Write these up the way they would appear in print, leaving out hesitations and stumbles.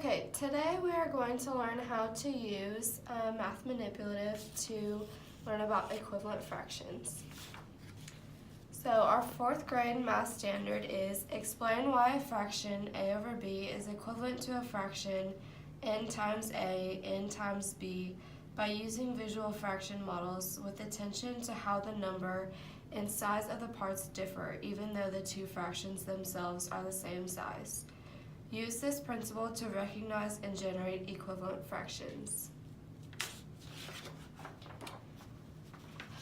Okay, today we are going to learn how to use math manipulative to learn about equivalent fractions. So our 4th grade math standard is explain why a fraction a over b is equivalent to a fraction n times a, n times b by using visual fraction models with attention to how the number and size of the parts differ even though the two fractions themselves are the same size. Use this principle to recognize and generate equivalent fractions.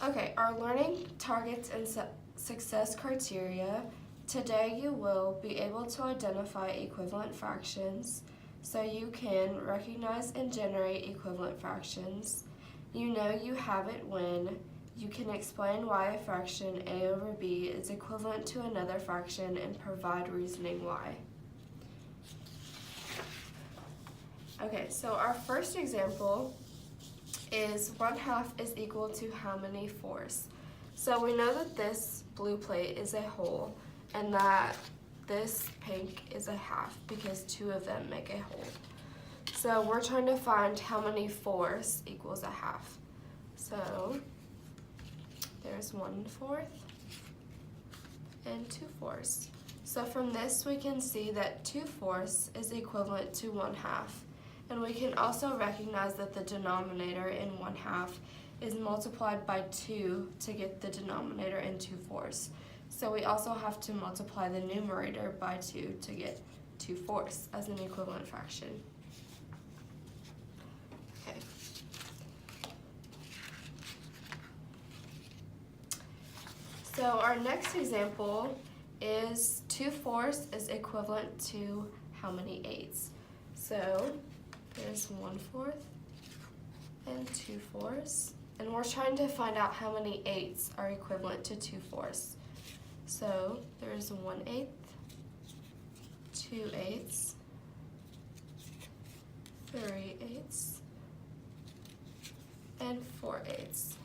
Okay, our learning targets and success criteria. Today you will be able to identify equivalent fractions, so you can recognize and generate equivalent fractions. You know you have it when you can explain why a fraction a over b is equivalent to another fraction and provide reasoning why. Okay, so our first example is 1/2 is equal to how many fourths? So we know that this blue plate is a whole and that this pink is a half because two of them make a whole. So we're trying to find how many fourths equals a half. So there's 1/4 and 2/4. So from this we can see that 2/4 is equivalent to 1/2. And we can also recognize that the denominator in 1/2 is multiplied by 2 to get the denominator in 2/4. So we also have to multiply the numerator by 2 to get 2/4 as an equivalent fraction. Okay. So our next example is 2/4 is equivalent to how many eighths? So there's 1/4 and 2/4, and we're trying to find out how many eighths are equivalent to 2/4. So there's 1/8, 2/8, 3/8, and 4/8.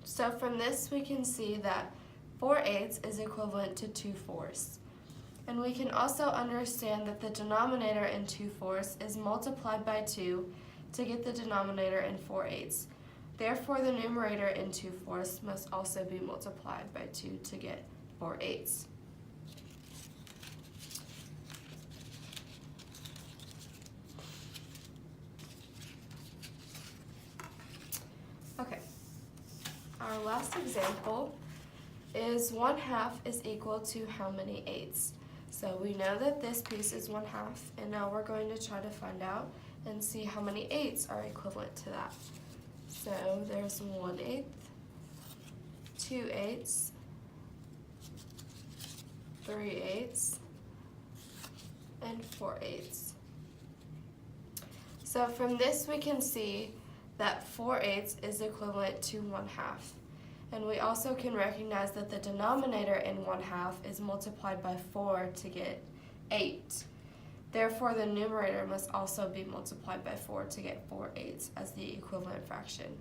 So from this we can see that 4/8 is equivalent to 2/4. And we can also understand that the denominator in 2/4 is multiplied by 2 to get the denominator in 4/8. Therefore, the numerator in 2/4 must also be multiplied by 2 to get 4/8. Okay, our last example is 1/2 is equal to how many eighths? So we know that this piece is 1/2, and now we're going to try to find out and see how many eighths are equivalent to that. So there's 1/8, 2/8, 3/8, and 4/8. So from this we can see that 4/8 is equivalent to 1/2. And we also can recognize that the denominator in 1/2 is multiplied by 4 to get 8. Therefore, the numerator must also be multiplied by 4 to get 4/8 as the equivalent fraction.